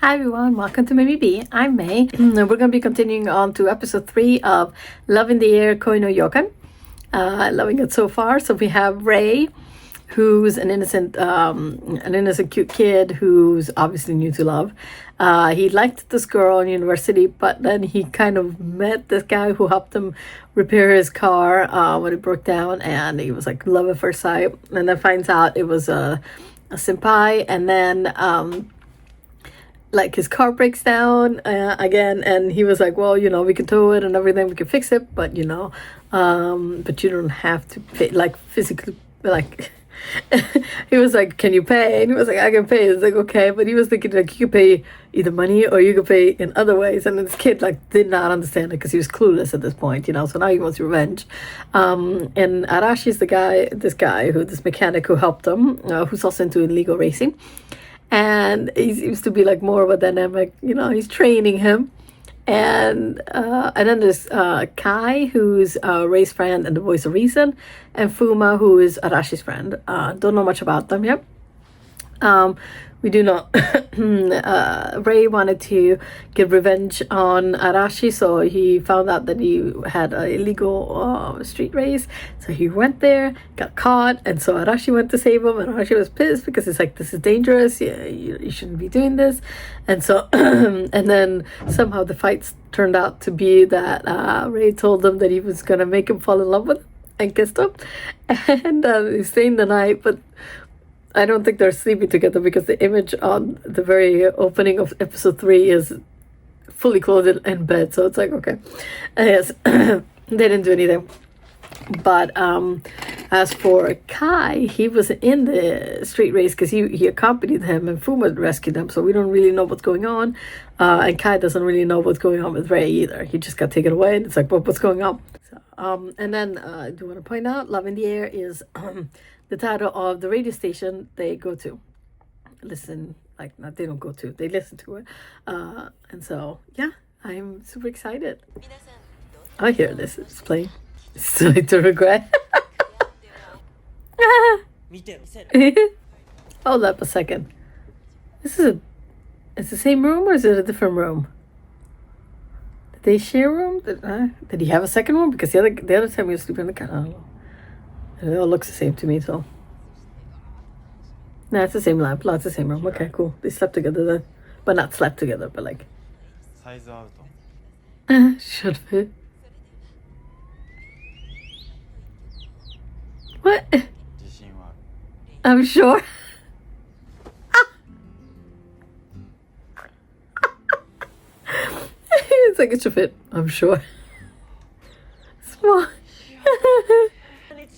Hi everyone, welcome to Maybe B. I'm May. And we're going to be continuing on to episode 3 of Love in the Air Koi no Yokan. Loving it so far. So we have Ray, who's an innocent cute kid who's obviously new to love. He liked this girl in university, but then he kind of met this guy who helped him repair his car when it broke down, and he was like love at first sight, and then finds out it was a senpai, and then like his car breaks down again, and he was like, well, we can tow it and everything, we can fix it, but but you don't have to pay, like physically, like he was like, can you pay? And he was like, I can pay. It's like, okay, but he was thinking like you could pay either money or you could pay in other ways, and this kid like did not understand it because he was clueless at this point, so now he wants revenge. And Arashi is this mechanic who helped him, who's also into illegal racing. And he seems to be like more of a dynamic, he's training him. And then there's Kai, who's Ray's friend and the voice of reason, and Fuma, who is Arashi's friend. Don't know much about them yet. We do know Ray wanted to get revenge on Arashi, so he found out that he had an illegal street race. So he went there, got caught, and so Arashi went to save him, and Arashi was pissed because it's like, this is dangerous, you shouldn't be doing this. And so and then somehow the fights turned out to be that Ray told him that he was going to make him fall in love with him and kissed him, and he stayed the night, but I don't think they're sleeping together because the image on the very opening of episode 3 is fully clothed in bed. So it's like, okay. Yes, they didn't do anything. But as for Kai, he was in the street race because he accompanied him, and Fuma rescued him. So we don't really know what's going on. And Kai doesn't really know what's going on with Ray either. He just got taken away, and it's like, what's going on? So, and then I do want to point out, Love in the Air is the title of the radio station they go to. Listen, like, not they don't go to, they listen to it. And so, yeah, I'm super excited. I hear this, it's playing. Silly to regret. Hold up a second. It's the same room, or is it a different room? Did they share a room? Did he have a second room? Because the other time we were sleeping in the car. I don't know. It all looks the same to me, so. Nah, it's the same lamp. It's the same room. Okay, cool. They slept together then. But not slept together, but like. Should fit. What? I'm sure. It's like it should fit. I'm sure. Small.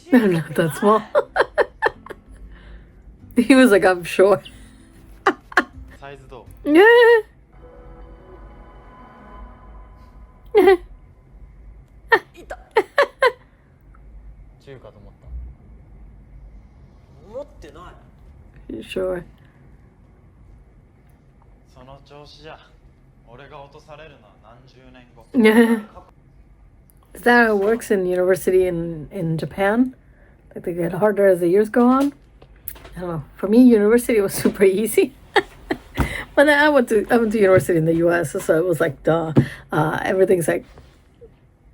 I'm not that small. He was like, I'm sure. Yeah. You sure? Yeah. Is that how it works in university in Japan? Like they get harder as the years go on? I don't know. For me, university was super easy. But then I went to university in the US, so it was like, duh. Everything's like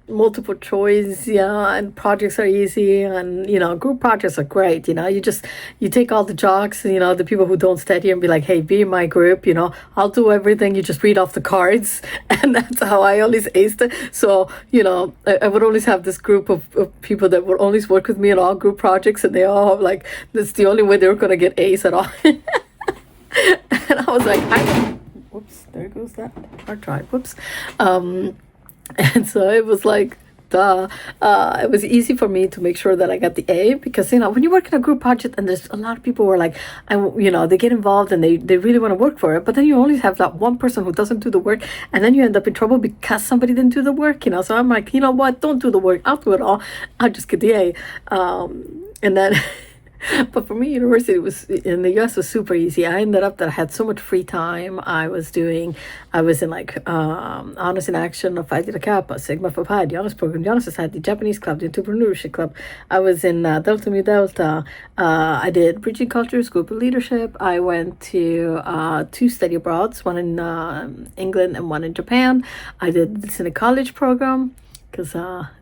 multiple choice, and projects are easy, and group projects are great. You take all the jocks, the people who don't study, and be like, hey, be in my group, I'll do everything, you just read off the cards. And that's how I always aced it. So I would always have this group of people that would always work with me in all group projects, and they all like, that's the only way they were going to get A's at all. And I was like, whoops, there goes that hard drive, whoops. And so it was like, duh. It was easy for me to make sure that I got the A, because, when you work in a group project and there's a lot of people who are like, they get involved and they really want to work for it, but then you always have that one person who doesn't do the work, and then you end up in trouble because somebody didn't do the work, So I'm like, what? Don't do the work. I'll do it all. I'll just get the A. And then But for me, university was in the US was super easy. I ended up that I had so much free time. I was in like Honors in Action of Phi Theta Kappa, Sigma Phi Pi, the Honors Program, the Honor Society, Japanese Club, the Entrepreneurship Club. I was in Delta Mu Delta. I did Bridging Cultures, Group of Leadership. I went to two study abroads, one in England and one in Japan. I did the Disney College program because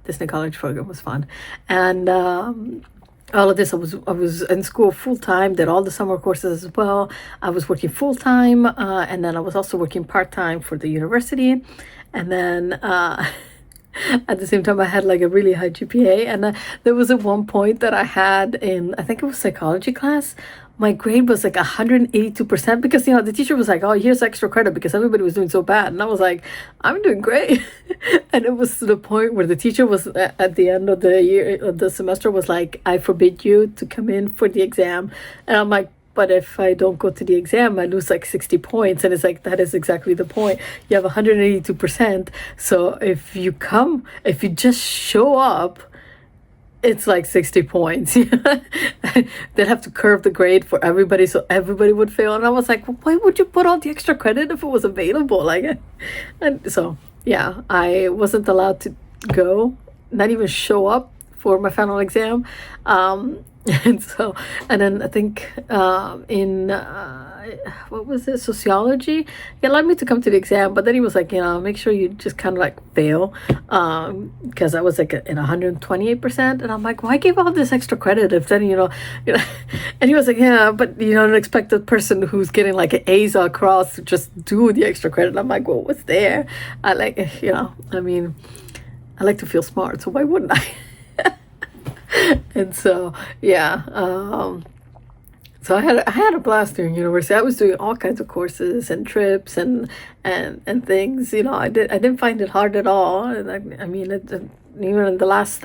Disney College program was fun. And all of this, I was in school full time, did all the summer courses as well. I was working full time, and then I was also working part time for the university, and then at the same time I had like a really high GPA. And there was at one point that I had in, I think it was psychology class, my grade was like 182% because the teacher was like, oh, here's extra credit because everybody was doing so bad, and I was like, I'm doing great. And it was to the point where the teacher was at the end of the year, the semester, was like, I forbid you to come in for the exam. And I'm like, but if I don't go to the exam, I lose like 60 points. And it's like, that is exactly the point. You have 182%. So if you just show up, it's like 60 points. They'd have to curve the grade for everybody so everybody would fail. And I was like, well, why would you put all the extra credit if it was available? And so, yeah, I wasn't allowed to go, not even show up for my final exam. And then I think what was it, sociology, he allowed me to come to the exam, but then he was like, make sure you just kind of like fail, because I was like in 128%, and I'm like, well, I gave all this extra credit if then and he was like, yeah, but don't expect the person who's getting like an A's across to just do the extra credit. I'm like, well, what's there? I like, I mean, I like to feel smart, so why wouldn't I? And so, yeah, so I had a blast during university. I was doing all kinds of courses and trips and things. I didn't find it hard at all. And I mean, even in the last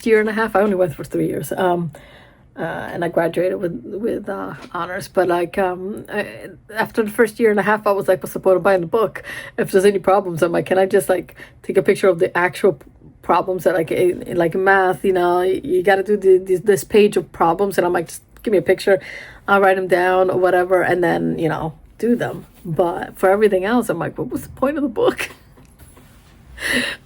year and a half, I only went for 3 years. And I graduated with honors. But like after the first year and a half, I was like, what's the point of buying the book? If there's any problems, I'm like, can I just like take a picture of the actual problems that like in math, you got to do this page of problems, and I'm like, just give me a picture, I'll write them down or whatever, and then do them. But for everything else, I'm like, what was the point of the book?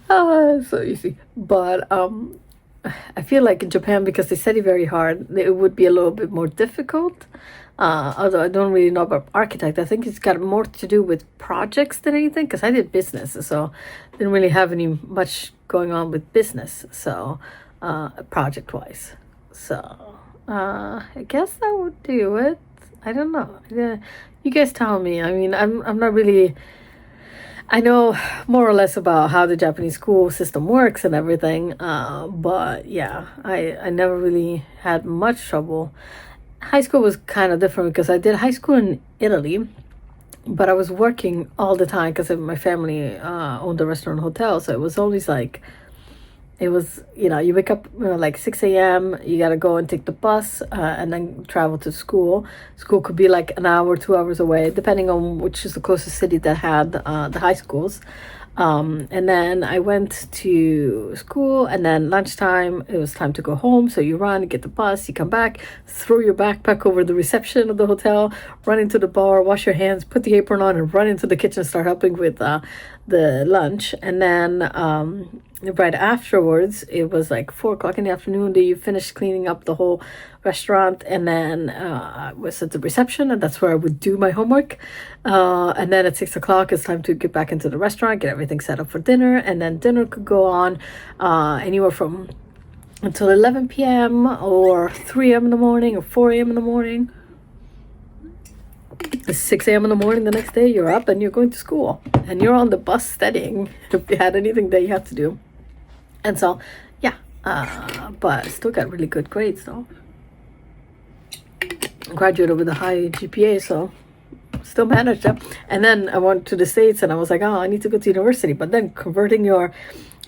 So easy. But I feel like in Japan, because they study very hard, it would be a little bit more difficult. Although I don't really know about architect. I think it's got more to do with projects than anything, because I did business, so didn't really have any much going on with business, so project wise. So I guess that would do it. I don't know. You guys tell me. I mean, I'm not really. I know more or less about how the Japanese school system works and everything, but yeah, I never really had much trouble. High school was kind of different because I did high school in Italy, but I was working all the time because my family owned a restaurant and hotel, so it was always like, it was, you wake up like 6 a.m., you got to go and take the bus and then travel to school. School could be like an hour, 2 hours away, depending on which is the closest city that had the high schools. And then I went to school, and then lunchtime, it was time to go home. So you run, get the bus, you come back, throw your backpack over the reception of the hotel, run into the bar, wash your hands, put the apron on, and run into the kitchen, start helping with the lunch. And then right afterwards, it was like 4 o'clock in the afternoon that you finished cleaning up the whole restaurant, and then I was at the reception, and that's where I would do my homework. And then at 6 o'clock, it's time to get back into the restaurant, get everything set up for dinner, and then dinner could go on anywhere from until 11 p.m. or 3 a.m. in the morning or 4 a.m. in the morning. 6 a.m. in the morning the next day, you're up and you're going to school, and you're on the bus studying if you had anything that you had to do. And so, yeah, but I still got really good grades though. Graduated with a high GPA, so still managed it. And then I went to the States, and I was like, oh, I need to go to university. But then converting your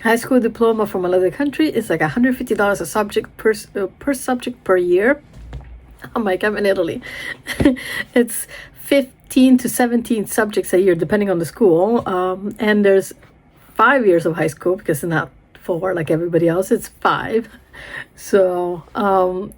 high school diploma from another country is like $150 a subject per subject per year. I'm like, I'm in Italy. It's 15 to 17 subjects a year, depending on the school. And there's 5 years of high school, because it's not 4 like everybody else. It's 5. So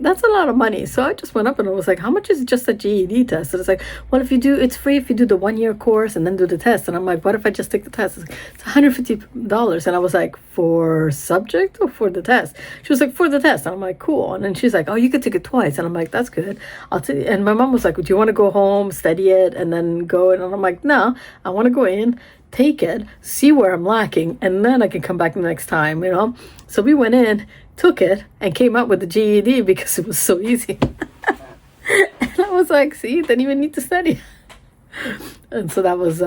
that's a lot of money. So I just went up and I was like, how much is just a GED test? And it's like, well, if you do, it's free if you do the 1-year course and then do the test. And I'm like, what if I just take the test? It's, like, it's $150. And I was like, for subject or for the test? She was like, for the test. And I'm like, cool. And then she's like, oh, you could take it twice. And I'm like, that's good. I'll take. And my mom was like, do you want to go home, study it, and then go? And I'm like, no, I want to go in, take it, see where I'm lacking, and then I can come back the next time, you know? So we went in, took it, and came up with the GED because it was so easy. And I was like, see, didn't even need to study. And so that was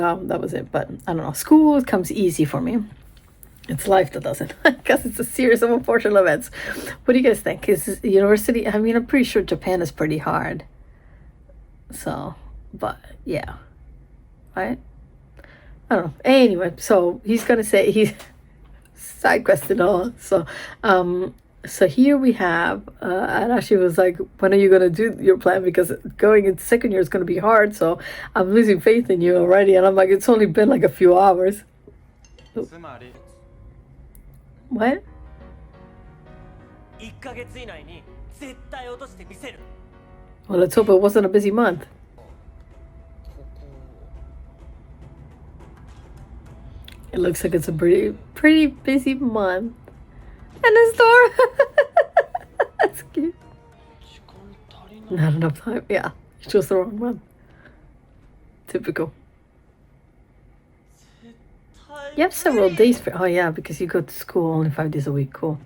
it. But I don't know, school comes easy for me. It's life that doesn't, because it's a series of unfortunate events. What do you guys think? Is university, I mean, I'm pretty sure Japan is pretty hard. So, but yeah, right? I don't know. Anyway, so he's going to say, he's side quest and all. So, so here we have, Arashi was like, when are you going to do your plan? Because going into second year is going to be hard. So I'm losing faith in you already. And I'm like, it's only been like a few hours. What? Well, let's hope it wasn't a busy month. It looks like it's a pretty busy month. And a store. That's cute. Not enough time. Yeah, it's just the wrong month. Typical. You have several days for, oh yeah, because you go to school only 5 days a week. Cool.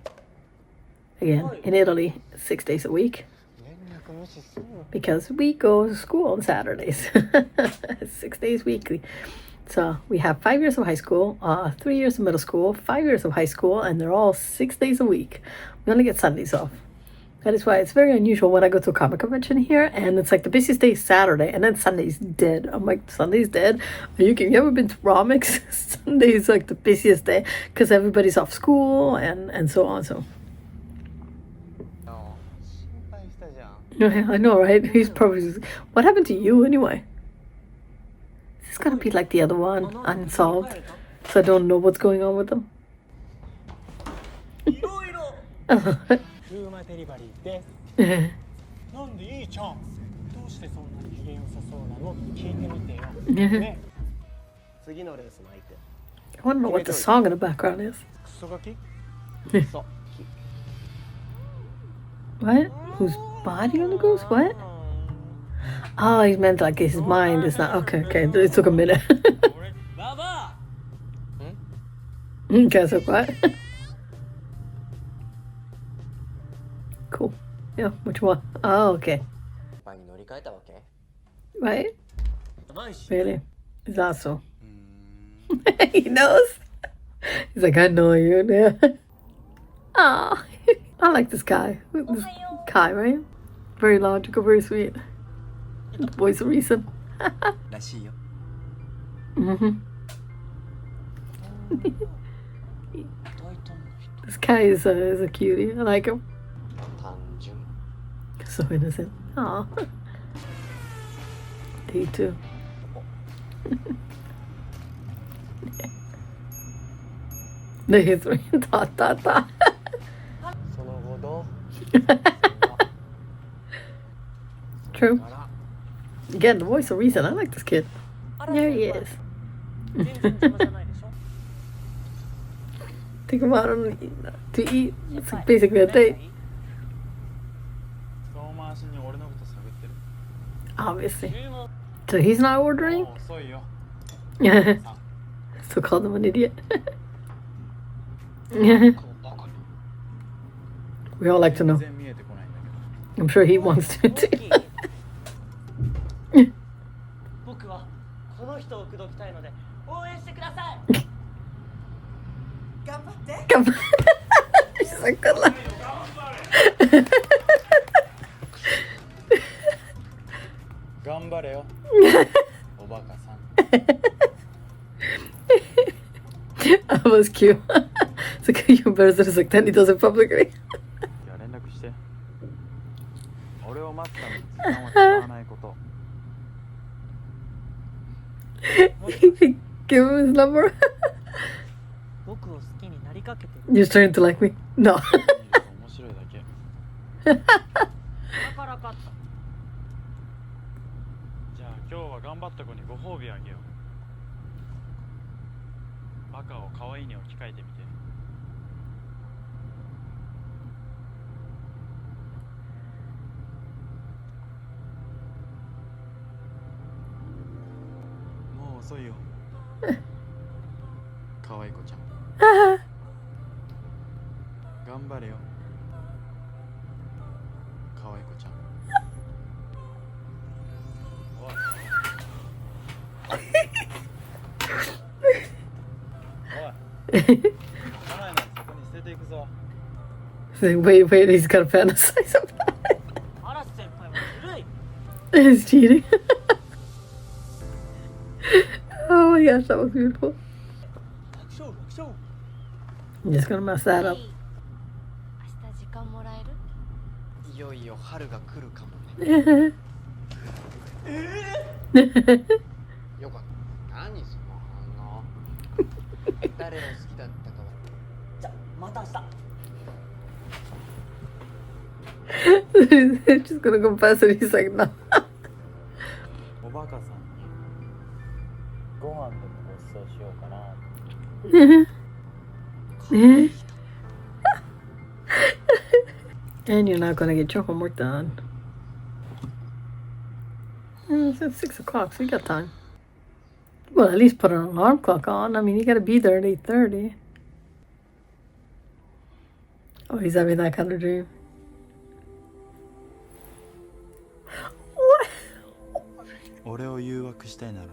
Again, in Italy, 6 days a week. Because we go to school on Saturdays. 6 days weekly. So we have 5 years of high school, 3 years of middle school, 5 years of high school, and they're all 6 days a week. We only get Sundays off. That is why it's very unusual when I go to a comic convention here, and it's like the busiest day is Saturday, and then Sunday's dead. I'm like, Sunday's dead? You ever been to Romix? Sunday's like the busiest day because everybody's off school and so on. So yeah, I know, right? He's probably. What happened to you anyway? Is this gonna be like the other one, unsolved? So I don't know what's going on with them. I want to know what the song in the background is. What? Whose body on the goose? What? Oh, he meant like his mind is not. Okay, it took a minute. Okay, so what? Cool. Yeah, which one? Oh, okay. Right? Really? Is that so? He knows. He's like, I know you. Yeah. Oh, I like this guy. This Kai, right? Very logical, very sweet. The voice of reason. This guy is a cutie. I like him. So innocent. Aw. Day 2. Day 3. Ta. True. Again, the voice of reason. I like this kid. There he is. Think about him to eat. It's like basically a date. Obviously. So he's not ordering? So called him an idiot. We all like to know. I'm sure he wants to too. She's like, good luck. That was cute. It's like you embarrassed us like then he does it publicly. Give him his number. You're starting to like me? No. 面白いだけ。だから勝った。じゃあ今日は頑張った子にご褒美あげよう。バカを可愛いに置き換えてみて。もう遅いよ。可愛い子ちゃん。頑張れよ。可愛い子ちゃん。おい。おい。来ないならそこに捨てていくぞ。Wait, he's got a fantasize about it. 嵐先輩はずるい。He's cheating. Oh my gosh, that was beautiful. I'm just gonna mess that up. 明日時間もらえる？いよいよ春が来るかもね。よかった。何その反応。誰を好きだったかは。じゃ、また明日。He's just gonna confess it. He's like, no. おバカさんにご飯でもご馳走しようかな。And you're not gonna get your homework done. It's at 6 o'clock, so you got time. Well, at least put an alarm clock on. I mean, you gotta be there at 8:30. Oh, he's having that kind of dream. What? 俺を誘惑したいなら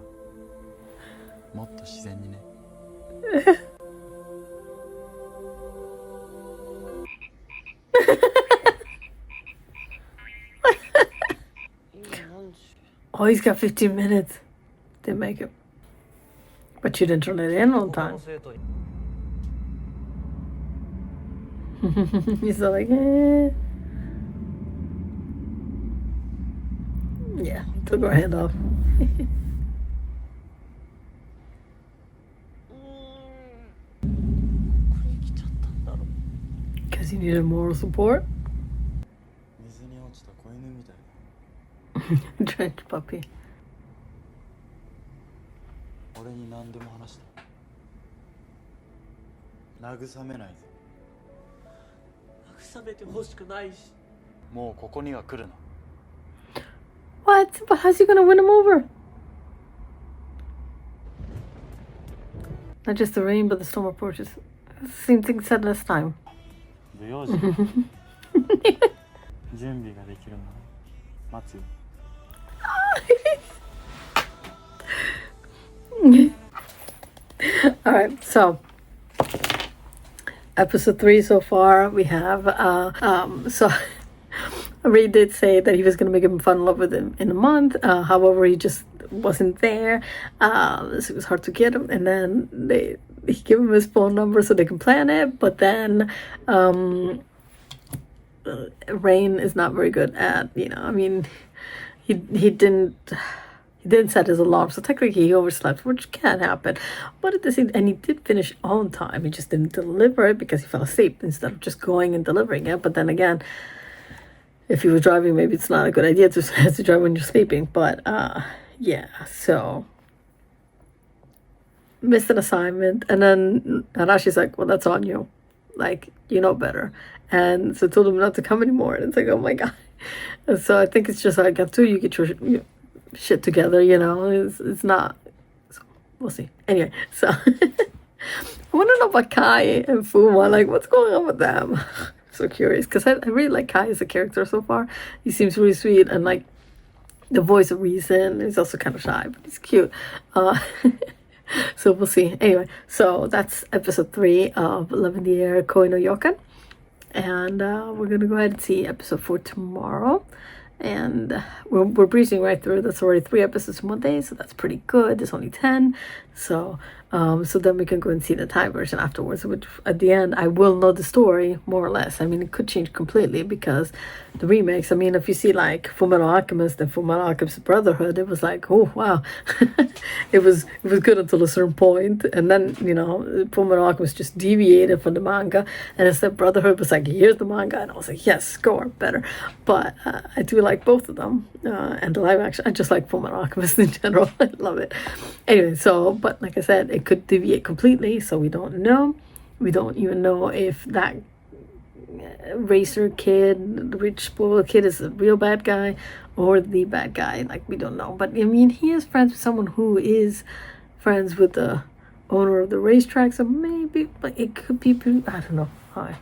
もっと自然にね。Oh, he's got 15 minutes. Didn't make it. But you didn't turn it in on time. He's still like, eh. Yeah, took her hand off. Because he needed moral support. Trench puppy. 俺に何でも話して。慰めないぞ。慰めてほしくないし。もうここには来るな。What? But how's he gonna win him over? Not just the rain, but the storm approaches. Same thing said last time. 不用心。準備ができるの待つよ。All right, so episode 3 so far we have so Ray did say that he was going to make him fall in love with him in a month, however he just wasn't there, so it was hard to get him, and then he gave him his phone number so they can plan it, but then Rain is not very good at, I mean, he didn't set his alarm, so technically he overslept, which can happen. But at the same, and he did finish on time. He just didn't deliver it because he fell asleep instead of just going and delivering it. But then again, if he was driving, maybe it's not a good idea to drive when you're sleeping. But yeah, so missed an assignment, and then Arashi's like, "Well, that's on you. Like, you know better." And so told him not to come anymore. And it's like, oh my god. And so I think it's just like, until you get your shit together, it's not. So we'll see. Anyway, so I want to know about Kai and Fuma. Like, what's going on with them? I'm so curious, because I really like Kai as a character so far. He seems really sweet and like the voice of reason. He's also kind of shy, but he's cute. So we'll see. Anyway, so that's episode 3 of Love in the Air, Koi no Yokan. And we're going to go ahead and see episode 4 tomorrow. And we're breezing right through. That's already 3 episodes in one day, so that's pretty good. There's only 10. So So then we can go and see the Thai version afterwards, which at the end I will know the story more or less. I mean, it could change completely because the remakes, I mean, if you see like Fullmetal Alchemist and Fullmetal Alchemist Brotherhood, it was like, oh wow. it was good until a certain point, and then, you know, Fullmetal Alchemist just deviated from the manga, and instead Brotherhood was like, here's the manga, and I was like, yes, score, better. But I do like both of them, and the live action, I just like Fullmetal Alchemist in general. I love it. Anyway, so, but like I said, it could deviate completely, so we don't know. We don't even know if that racer kid, the rich spoiled kid, is the real bad guy or the bad guy. Like, we don't know. But I mean, he is friends with someone who is friends with the owner of the racetrack, so maybe, but it could be, I don't know. I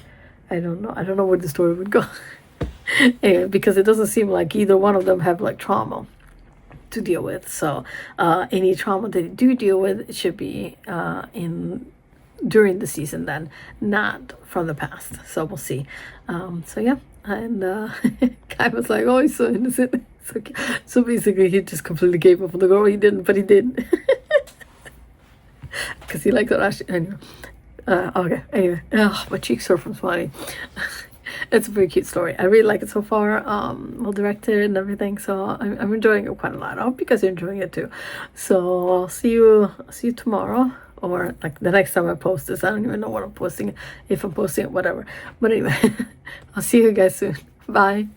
don't know. I don't know where the story would go. Anyway, because it doesn't seem like either one of them have like trauma to deal with. So any trauma that they do deal with, it should be during the season then, not from the past. So we'll see. So yeah, and Kai was like, oh, he's so innocent. So basically he just completely gave up on the girl. He didn't, but he did. Because he liked Arashi. Anyway. Okay, anyway. My cheeks hurt from smiling. It's a very cute story. I really like it so far. Well directed and everything. So I'm enjoying it quite a lot. I hope you guys are enjoying it too. So I'll see you tomorrow, or like the next time I post this. I don't even know what I'm posting, if I'm posting it, whatever. But anyway, I'll see you guys soon. Bye.